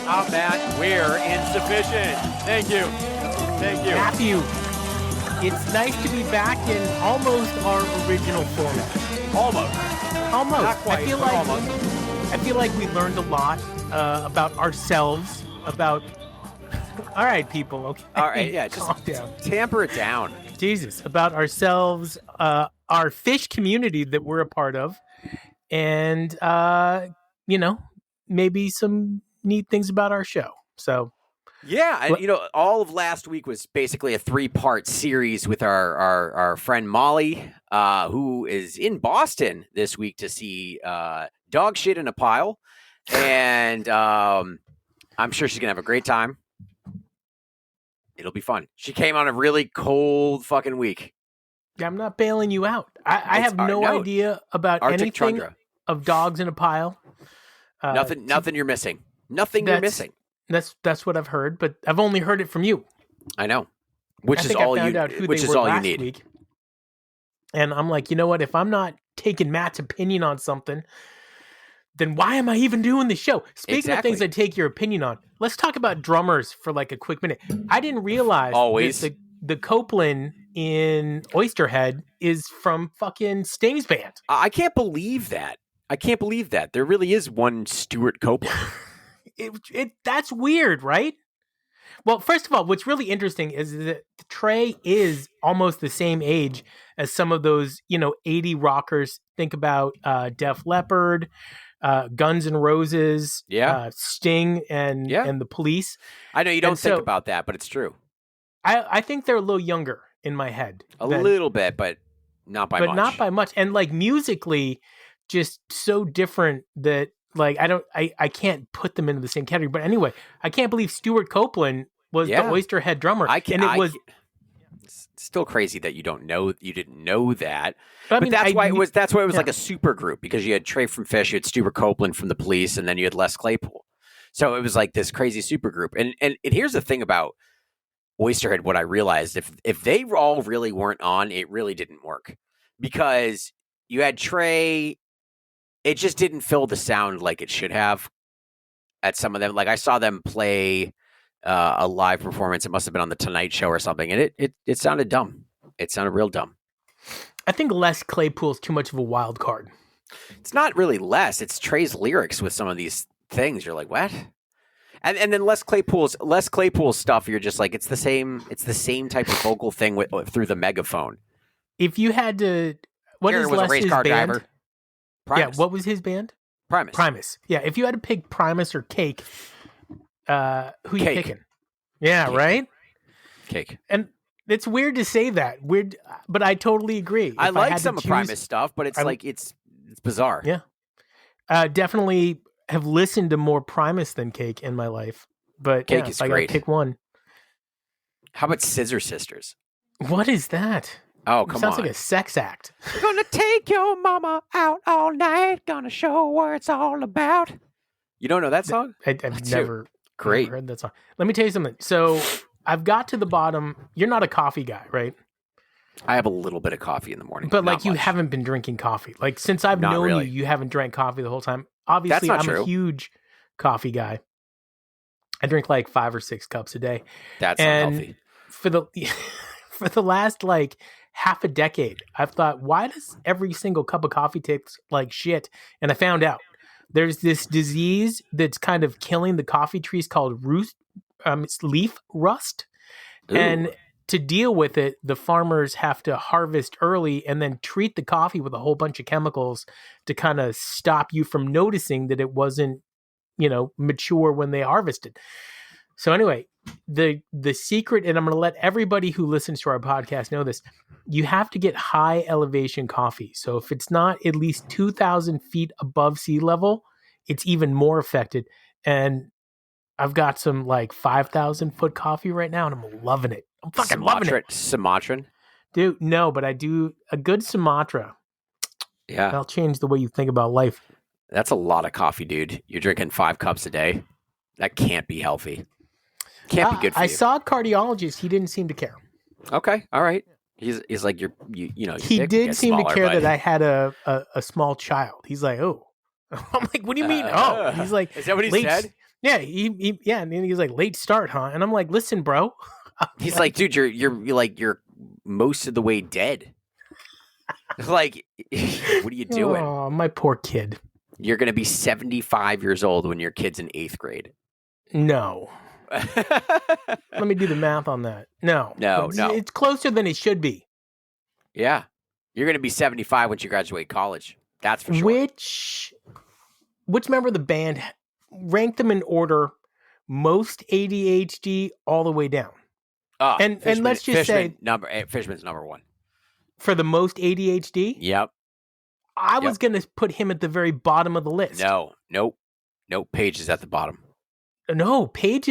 I'm Matt. We're insufficient. Thank you. Matthew, it's nice to be back in almost our original format. Almost. Not quite, but almost. I feel like we learned a lot about ourselves, about... All right, people, okay? All right, yeah, just calm down. tamper it down. Jesus, about ourselves, our Phish community that we're a part of, and, maybe some neat things about our show. So... Yeah, and all of last week was basically a 3-part series with our friend Molly, who is in Boston this week to see Dog Shit in a Pile, and I'm sure she's gonna have a great time. It'll be fun. She came on a really cold fucking week. Yeah, I'm not bailing you out. I have no idea about Arctic anything tundra. Of dogs in a pile. Nothing you're missing. Nothing you're missing. That's what I've heard, but I've only heard it from you. I know, which is all you need. Week. And I'm like, you know what? If I'm not taking Matt's opinion on something, then why am I even doing the show? Speaking of things I take your opinion on, let's talk about drummers for like a quick minute. I didn't realize that the Copeland in Oysterhead is from fucking Sting's band. I can't believe that. There really is one Stuart Copeland. That's weird, right? Well, first of all, what's really interesting is that Trey is almost the same age as some of those, 80 rockers. Think about Def Leppard, Guns N' Roses, Sting, and the Police. I know you don't think about that, but it's true. I think they're a little younger in my head. A little bit, but not by much. But not by much. And like musically, just so different that like I can't put them into the same category. But anyway, I can't believe Stuart Copeland was the Oysterhead drummer. It's still crazy that you didn't know that. But that's why it was like a super group, because you had Trey from Phish, you had Stuart Copeland from the Police, and then you had Les Claypool. So it was like this crazy super group. And here's the thing about Oysterhead, what I realized, if they all really weren't on, it really didn't work. Because you had Trey, it just didn't fill the sound like it should have at some of them. Like I saw them play a live performance. It must have been on the Tonight Show or something. And it sounded dumb. It sounded real dumb. I think Les Claypool's too much of a wild card. It's not really Les. It's Trey's lyrics with some of these things. You're like, what? And then Les Claypool's stuff, you're just like, it's the same type of vocal thing through the megaphone. If you had to, what is was a race car band? driver. Primus. Yeah, what was his band? Primus. Yeah, if you had to pick Primus or Cake, who you picking? Yeah, Cake. Right? Cake. And it's weird to say that. Weird, but I totally agree. I like some of Primus stuff, but it's bizarre. Yeah. Definitely have listened to more Primus than Cake in my life. But Cake is I great. Gotta pick one. How about Scissor Sisters? What is that? Oh, come on. Sounds like a sex act. We're gonna take your mama out all night. Gonna show what it's all about. You don't know that song? I've never heard that song. Let me tell you something. So I've got to the bottom. You're not a coffee guy, right? I have a little bit of coffee in the morning. But like you haven't been drinking coffee. Like since I've known you haven't drank coffee the whole time. Obviously, I'm a huge coffee guy. I drink like 5 or 6 cups a day. That's unhealthy. For the last like half a decade, I've thought, why does every single cup of coffee taste like shit? And I found out there's this disease that's kind of killing the coffee trees called leaf rust. Ooh. And to deal with it, the farmers have to harvest early and then treat the coffee with a whole bunch of chemicals to kind of stop you from noticing that it wasn't, mature when they harvested. So anyway, the secret, and I'm going to let everybody who listens to our podcast know this, you have to get high elevation coffee. So if it's not at least 2,000 feet above sea level, it's even more affected. And I've got some like 5,000 foot coffee right now, and I'm loving it. I'm fucking loving it. Sumatran? Dude, no, but I do a good Sumatra. Yeah. That'll change the way you think about life. That's a lot of coffee, dude. You're drinking 5 cups a day. That can't be healthy. Can't be good for you. I saw a cardiologist. He didn't seem to care. Okay. All right. He's like, you he did seem to care that I had a small child. He's like, oh. I'm like, what do you mean? Oh. He's like, is that what he said? Yeah, and then he's like, late start, huh? And I'm like, listen, bro. He's like, dude, you're most of the way dead. Like, what are you doing? Oh, my poor kid. You're going to be 75 years old when your kid's in 8th grade. No. Let me do the math on that. No. It's closer than it should be. Yeah. You're going to be 75 when you graduate college. That's for sure. Which member of the band, rank them in order, most ADHD all the way down? And let's just say Fishman's number 1. For the most ADHD? Yep. I was going to put him at the very bottom of the list. Nope. Page is at the bottom. No, Page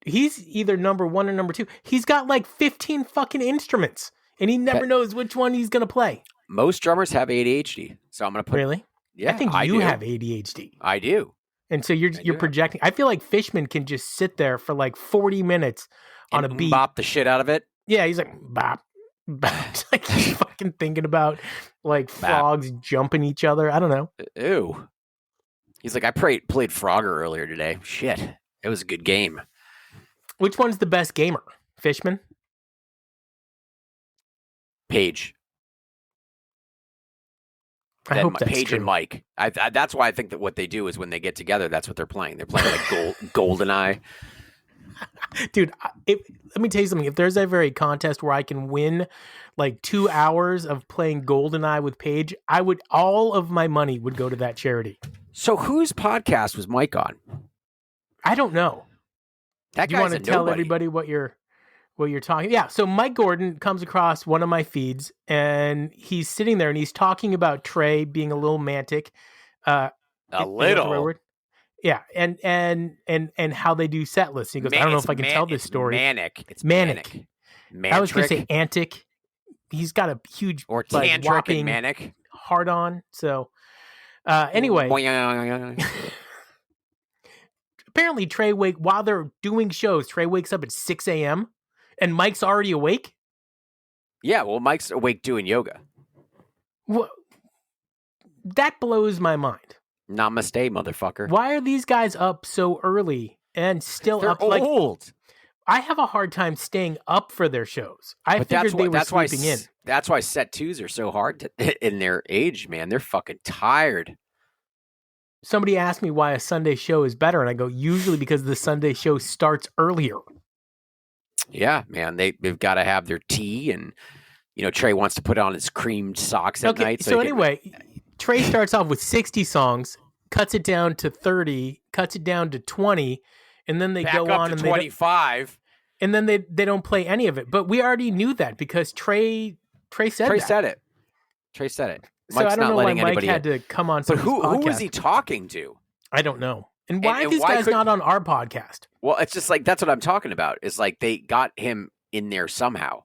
he's either number 1 or number 2. He's got like 15 fucking instruments, and he never knows which one he's going to play. Most drummers have ADHD, so I'm going to put... Really? Yeah, I think you have ADHD. I do. And so you're projecting. I feel like Fishman can just sit there for like 40 minutes on a beat. Bop the shit out of it. Yeah, he's like, bop. Like he's fucking thinking about like frogs jumping each other. I don't know. Ew. He's like, I played Frogger earlier today. Shit. It was a good game. Which one's the best gamer? Fishman? Page. I hope that's Page true. And Mike. That's why I think that what they do is when they get together, that's what they're playing. They're playing like GoldenEye. Dude, let me tell you something. If there's ever a contest where I can win like 2 hours of playing GoldenEye with Paige, all of my money would go to that charity. So whose podcast was Mike on? I don't know. That Do you want to tell everybody what you're talking? Yeah. So Mike Gordon comes across one of my feeds, and he's sitting there and he's talking about Trey being a little mantic. A little. Yeah, and how they do set lists. He goes, I don't know if I can tell this story. Manic. It's manic. I was going to say antic. He's got a huge or tantric and manic hard on. So anyway, apparently Trey while they're doing shows, Trey wakes up at 6 a.m. and Mike's already awake. Yeah, well, Mike's awake doing yoga. Well, that blows my mind. Namaste, motherfucker. Why are these guys up so early and still up? They're old. I have a hard time staying up for their shows. I figured they were sleeping in. That's why set twos are so hard in their age, man. They're fucking tired. Somebody asked me why a Sunday show is better, and I go, usually because the Sunday show starts earlier. Yeah, man. They've got to have their tea, and Trey wants to put on his creamed socks at night. So anyway, Trey starts off with 60 songs, cuts it down to 30, cuts it down to 20, and then they go on to 25. And then they don't play any of it. But we already knew that because Trey said it. Trey said it. So Mike's I don't know why Mike had to come on some podcast. Who was he talking to? I don't know. And why are these guys not on our podcast? Well, it's just like, that's what I'm talking about. It's like they got him in there somehow.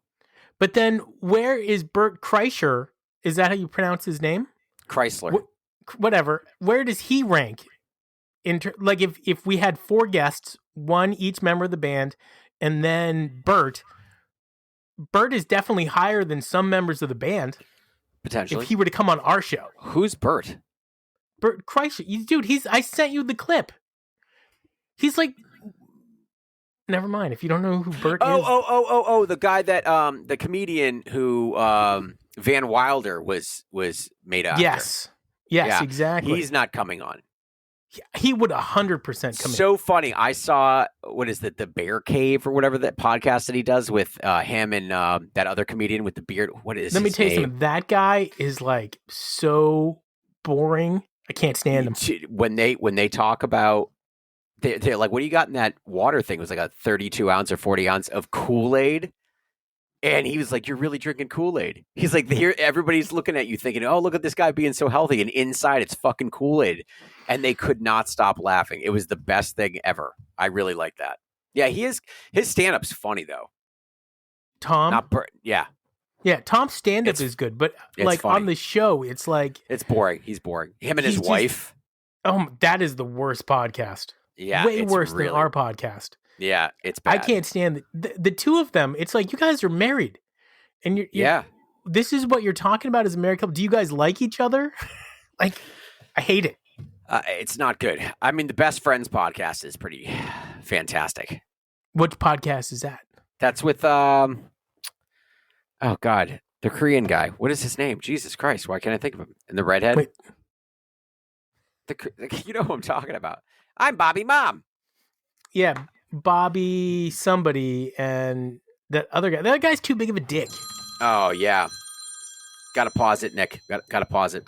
But then where is Bert Kreischer? Is that how you pronounce his name? Chrysler. Whatever. Where does he rank? Like if we had 4 guests, 1 each member of the band, and then Bert is definitely higher than some members of the band. Potentially. If he were to come on our show. Who's Bert? Bert Kreischer. Dude, I sent you the clip. He's like, never mind. If you don't know who Bert is. Oh, the guy that, the comedian who, Van Wilder was made after. Yes, yeah, exactly. He's not coming on. He would 100% come in. So funny. I saw, what is it, the Bear Cave or whatever, that podcast that he does with him and that other comedian with the beard. What is Let me tell you something. That guy is like so boring. I can't stand him. When they talk about, they're like, what do you got in that water thing? It was like a 32 ounce or 40 ounce of Kool-Aid. And he was like, you're really drinking Kool-Aid. He's like, here, everybody's looking at you thinking, oh, look at this guy being so healthy. And inside it's fucking Kool-Aid. And they could not stop laughing. It was the best thing ever. I really like that. Yeah, his stand-up's funny, though. Tom? Yeah. Yeah, Tom's stand-up is good. But like funny. On the show, it's like... It's boring. He's boring. Him and his wife. That is the worst podcast. Yeah. Way worse than our podcast. Yeah, it's bad. I can't stand the two of them. It's like, you guys are married. And you're this is what you're talking about as a married couple. Do you guys like each other? Like, I hate it. It's not good. I mean, the Best Friends podcast is pretty fantastic. Which podcast is that? That's with oh God, the Korean guy. What is his name? Jesus Christ, why can't I think of him? And the redhead. Wait. You know who I'm talking about. I'm Bobby Mom. Yeah, Bobby somebody and that other guy. That guy's too big of a dick. Oh yeah. Got to pause it, Nick. Got to pause it.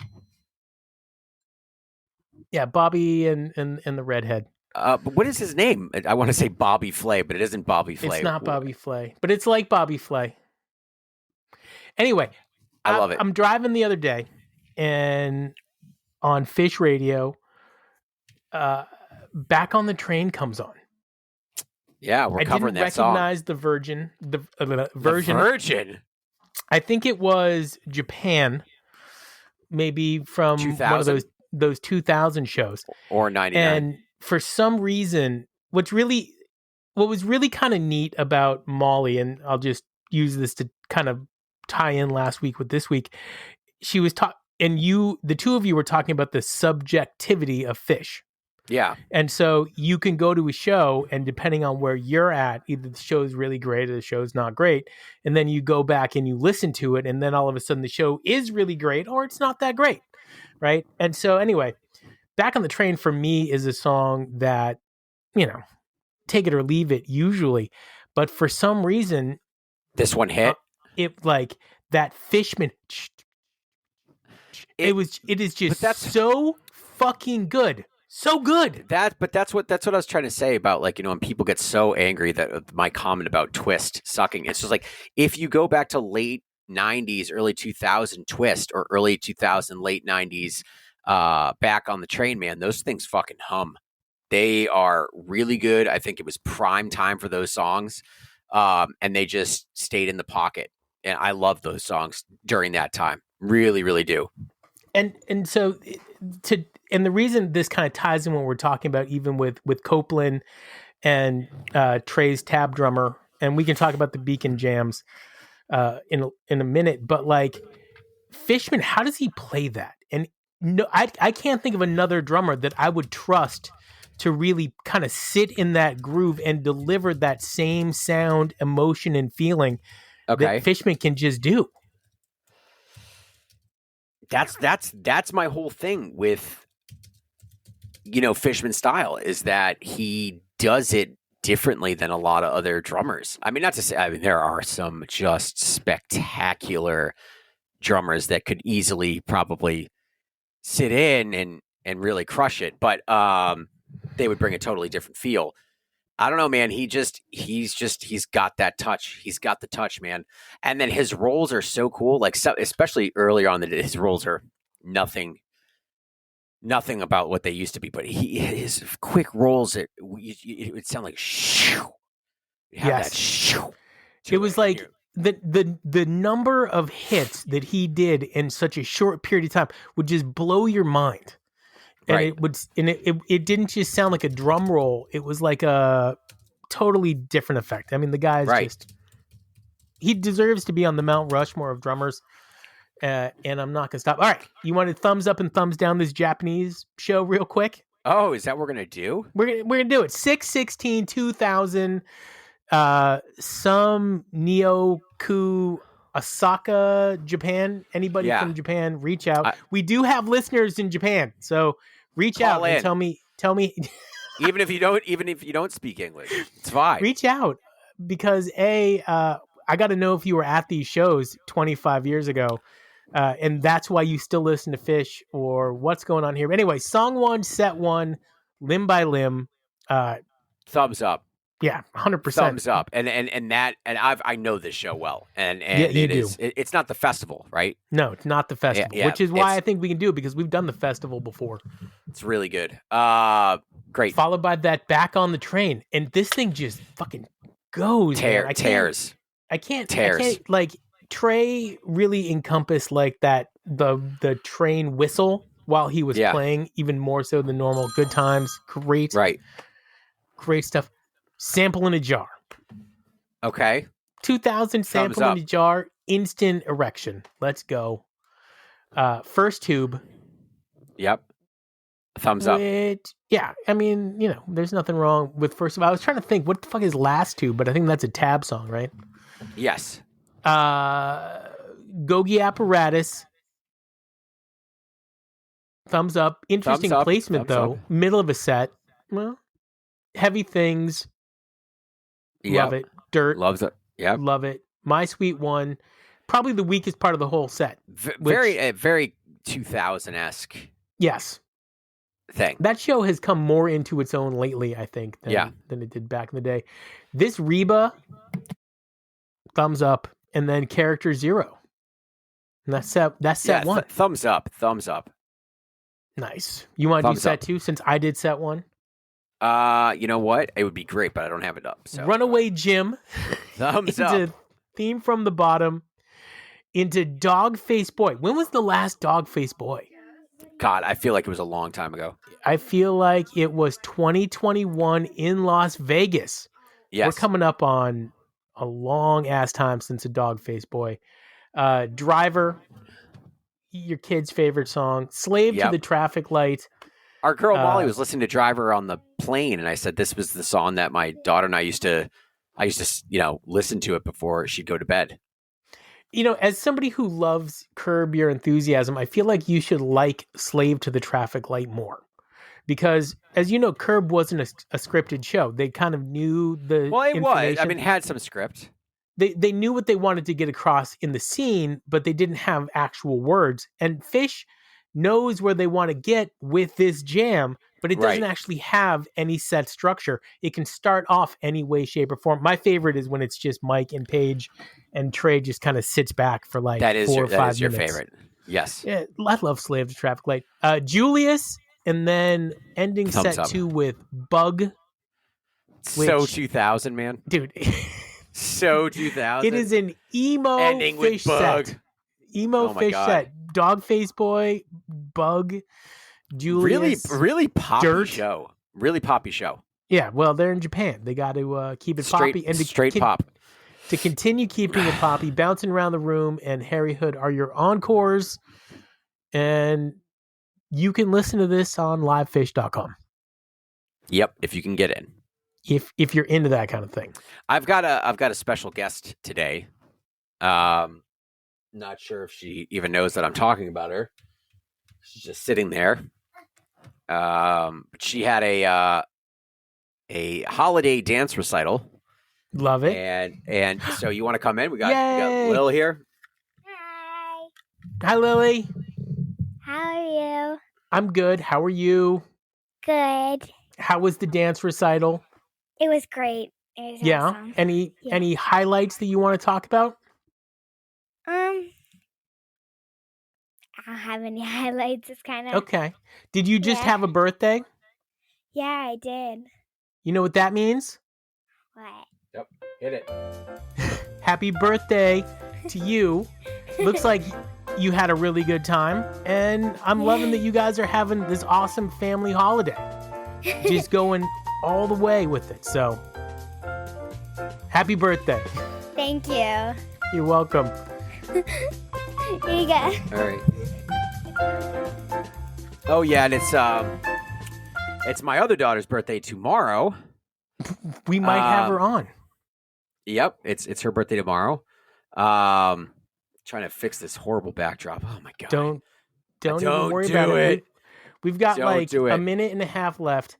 Yeah, Bobby and the redhead. But what is his name? I want to say Bobby Flay, but it isn't Bobby Flay. It's not Bobby Flay, but it's like Bobby Flay. Anyway, I love it. I'm driving the other day, and on Phish radio, Back on the Train comes on. Yeah, we're covering that song. I didn't recognize the version. The version. The Virgin. I think it was Japan, maybe from 2000? one of those 2000 shows. Or 99. And for some reason, what was really kind of neat about Molly, and I'll just use this to kind of tie in last week with this week, she was and the two of you were talking about the subjectivity of Phish. Yeah. And so you can go to a show, and depending on where you're at, either the show's really great or the show's not great. And then you go back and you listen to it, and then all of a sudden the show is really great or it's not that great. Right. And so anyway, Back on the Train for me is a song that, take it or leave it usually. But for some reason, this one hit. It like that Fishman. It is just so fucking good. So good. But that's what I was trying to say about, like, when people get so angry that my comment about Twist sucking. It's just like, if you go back to late 90s, early 2000 Twist, or early 2000, late 90s, Back on the Train, man, those things fucking hum. They are really good. I think it was prime time for those songs. And they just stayed in the pocket. And I love those songs during that time. Really, really do. And so and the reason this kind of ties in what we're talking about, even with Copeland and Trey's tab drummer, and we can talk about the Beacon jams in a minute, but like Fishman, how does he play that? And no, I can't think of another drummer that I would trust to really kind of sit in that groove and deliver that same sound, emotion, and feeling that Fishman can just do. That's my whole thing with Fishman's style, is that he does it differently than a lot of other drummers. I mean, not to say, there are some just spectacular drummers that could easily probably sit in and really crush it, but they would bring a totally different feel. I don't know, man. He's got that touch. He's got the touch, man. And then his rolls are so cool. Like, especially earlier on, his rolls are nothing about what they used to be. But his quick rolls, it would sound like shoo. Yes. It was like the number of hits that he did in such a short period of time would just blow your mind. And it didn't just sound like a drum roll. It was like a totally different effect. I mean, the guy's he deserves to be on the Mount Rushmore of drummers. And I'm not going to stop. All right. You wanted thumbs up and thumbs down this Japanese show real quick? Oh, is that what we're going to do? We're going to do it. 6/16/2000. Some Nyoku Osaka, Japan. Anybody from Japan, reach out. We do have listeners in Japan, so reach out and tell me. even if you don't speak English, it's fine. Reach out, because I got to know if you were at these shows 25 years ago, and that's why you still listen to Phish, or what's going on here. But anyway, song 1, set 1, limb by limb. Thumbs up. Yeah, 100%. Thumbs up, and I know this show well, and it's not the festival, right? No, it's not the festival, which is why I think we can do it, because we've done the festival before. It's really good. Great. Followed by that Back on the Train, and this thing just fucking goes. Tears. I can't like, Trey really encompassed like that the train whistle while he was playing, even more so than normal. Good times, great stuff. Sample in a jar. Okay. 2000 sample in a jar. Instant erection. Let's go. First tube. Yep. Thumbs up. Yeah, I mean, there's nothing wrong with First of All. I was trying to think, what the fuck is Last Two? But I think that's a Tab song, right? Yes. Gogi Apparatus. Thumbs up. Interesting placement, though. Middle of a set. Well, Heavy Things. Love it. Dirt. Loves it. Yeah. Love it. My Sweet One. Probably the weakest part of the whole set. Very 2000-esque. Yes. Thing. That show has come more into its own lately, I think, than it did back in the day. This Reba, thumbs up, and then Character Zero. And that's set one. Thumbs up. Nice. You want to do set two since I did set one? You know what? It would be great, but I don't have it up. So. Runaway Jim. Thumbs up. Theme from the Bottom. Into Dogface Boy. When was the last Dogface Boy? God, I feel like it was a long time ago. I feel like it was 2021 in Las Vegas. Yes. We're coming up on a long ass time since a Dogface Boy. Driver, your kid's favorite song. Slave to the Traffic Light. Our girl Molly was listening to Driver on the plane, and I said this was the song that my daughter and I used to listen to it before she'd go to bed. As somebody who loves Curb Your Enthusiasm, I feel like you should like Slave to the Traffic Light more. Because, as you know, Curb wasn't a scripted show. They kind of knew the it was. I mean, it had some script. They knew what they wanted to get across in the scene, but they didn't have actual words. And Phish knows where they want to get with this jam, but it doesn't actually have any set structure. It can start off any way, shape, or form. My favorite is when it's just Mike and Paige, and Trey just kind of sits back for like 4 or 5 minutes. That is your favorite. Yes. Yeah, I love Slave to Traffic Light. Julius, and then ending Thumbs set up. 2 with Bug. So 2000, man. Dude. So 2000. It is an emo ending Phish with Bug. set. Emo Phish set. Dogface Boy, Bug, Julius. Really poppy Dirt. show. Really poppy show. Yeah, well, they're in Japan. They got to keep it poppy. And straight pop. To continue keeping it poppy, Bouncing Around the Room and Harry Hood are your encores. And you can listen to this on livephish.com. Yep, if you can get in. If you're into that kind of thing. I've got a special guest today. Not sure if she even knows that I'm talking about her. She's just sitting there. But she had a holiday dance recital. Love it. And so you want to come in? We got Lil here. Hi, Lily. How are you? I'm good. How are you? Good. How was the dance recital? It was great. It was awesome. Any highlights that you want to talk about? I don't have any highlights. It's kind of okay. Did you just have a birthday? Yeah, I did. You know what that means? What? Yep. Hit it. Happy birthday to you. Looks like you had a really good time, and I'm loving that you guys are having this awesome family holiday. Just going all the way with it. So, happy birthday. Thank you. You're welcome. Here you go. All right. Oh yeah, and it's my other daughter's birthday tomorrow. We might have her on. Yep, it's her birthday tomorrow. Trying to fix this horrible backdrop. Oh my god! Don't even worry about it. We've got like a minute and a half left,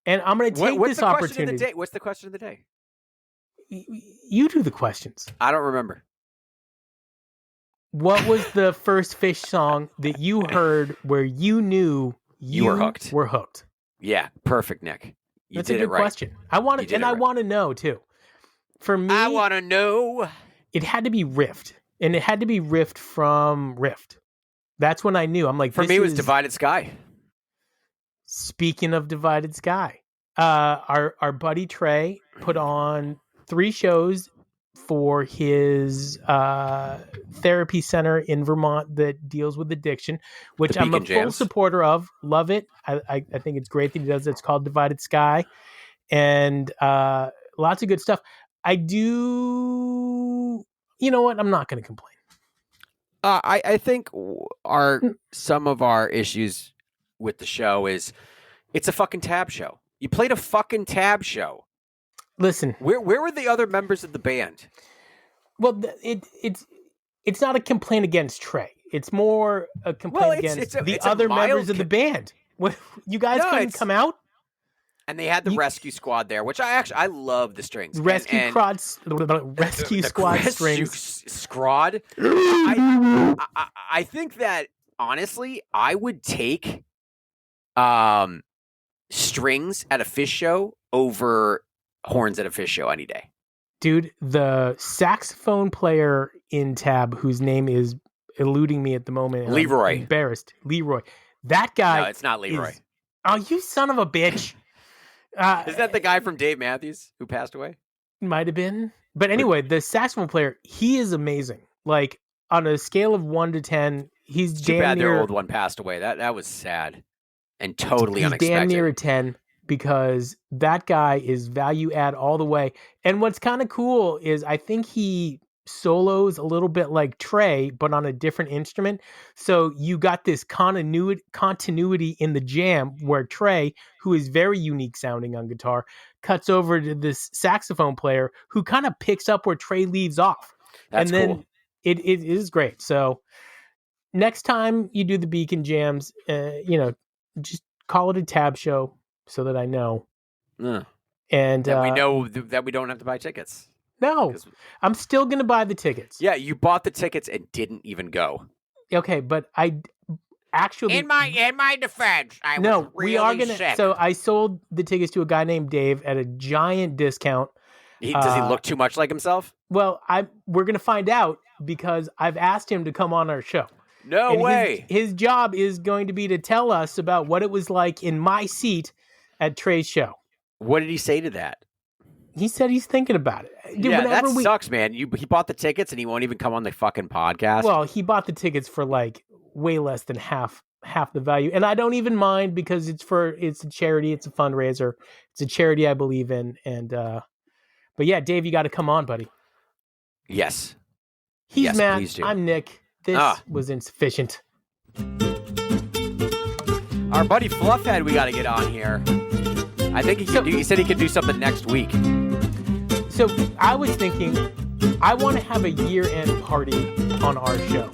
and I'm going to take this opportunity. What's the question of the day? You do the questions. I don't remember. What was the first Phish song that you heard where you knew you were hooked? Yeah, perfect, Nick. That's a good question. I want to know too. For me, I want to know. It had to be Rift, and it had to be Rift from Rift. That's when I knew. I'm like, for me, it was Divided Sky. Speaking of Divided Sky, our buddy Trey put on 3 shows for his therapy center in Vermont that deals with addiction, which I'm a full supporter of. Love it. I think it's great that he does it. It's called Divided Sky, and lots of good stuff. I do. You know what? I'm not going to complain. I think some of our issues with the show is it's a fucking tab show. You played a fucking tab show. Listen, where were the other members of the band? Well, it's not a complaint against Trey. It's more a complaint against the other members of the band. You guys couldn't come out? And they had the rescue squad there, which I love the strings. Rescue squad strings. Squad. I think that honestly, I would take strings at a Phish show over horns at a Phish show any day. Dude, the saxophone player in Tab, whose name is eluding me at the moment. Leroy. I'm embarrassed. Leroy. That guy. No, it's not Leroy. Oh, you son of a bitch. Is that the guy from Dave Matthews who passed away? Might have been. But anyway, the saxophone player, he is amazing. Like, on a scale of 1 to 10, he's too bad their old one passed away. That was sad and totally unexpected. He's damn near a 10 because that guy is value add all the way. And what's kind of cool is I think he solos a little bit like Trey, but on a different instrument. So you got this continuity in the jam where Trey, who is very unique sounding on guitar, cuts over to this saxophone player who kind of picks up where Trey leaves off. That's and then cool. It is great. So next time you do the Beacon jams, just call it a tab show so that I know. And that we know that we don't have to buy tickets. No, I'm still going to buy the tickets. Yeah, you bought the tickets and didn't even go. Okay, but I actually... In my defense, I was really sick. So I sold the tickets to a guy named Dave at a giant discount. Does he look too much like himself? Well, we're going to find out because I've asked him to come on our show. No way. His job is going to be to tell us about what it was like in my seat at Trey's show. What did he say to that? He said he's thinking about it. Dude, yeah, that sucks, man. He bought the tickets and he won't even come on the fucking podcast. Well, he bought the tickets for like way less than half the value, and I don't even mind because it's a charity, it's a fundraiser, it's a charity I believe in, and but yeah, Dave, you got to come on, buddy. Yes. He's Matt. Please do. I'm Nick. This was Insuphishient. Our buddy Fluffhead, we got to get on here. I think he said he could do something next week. So I was thinking, I want to have a year-end party on our show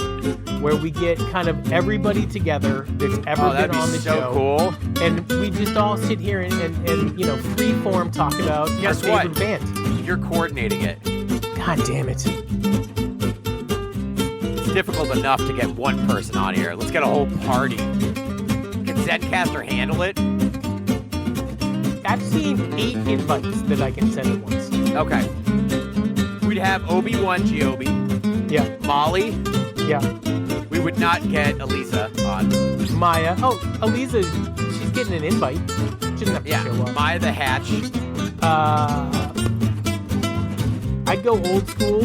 where we get kind of everybody together that's ever been on the show. So cool. And we just all sit here and free form talk about our favorite band. You're coordinating it. God damn it. It's difficult enough to get one person on here. Let's get a whole party. Can Zencaster handle it? I've seen 8 invites that I can send at once. Okay. We'd have Obi-Wan Giobi. Yeah. Molly. Yeah. We would not get Elisa on. Maya. Oh, Elisa, she's getting an invite. She doesn't have to show up. Maya the Hatch. I'd go old school.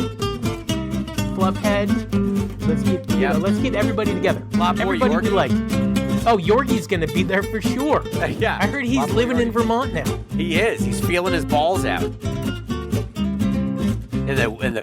Fluffhead. Let's get everybody together. Everybody we like. Oh, Yorgie's going to be there for sure. Yeah. I heard he's living in Vermont now. He is. He's feeling his balls out. In the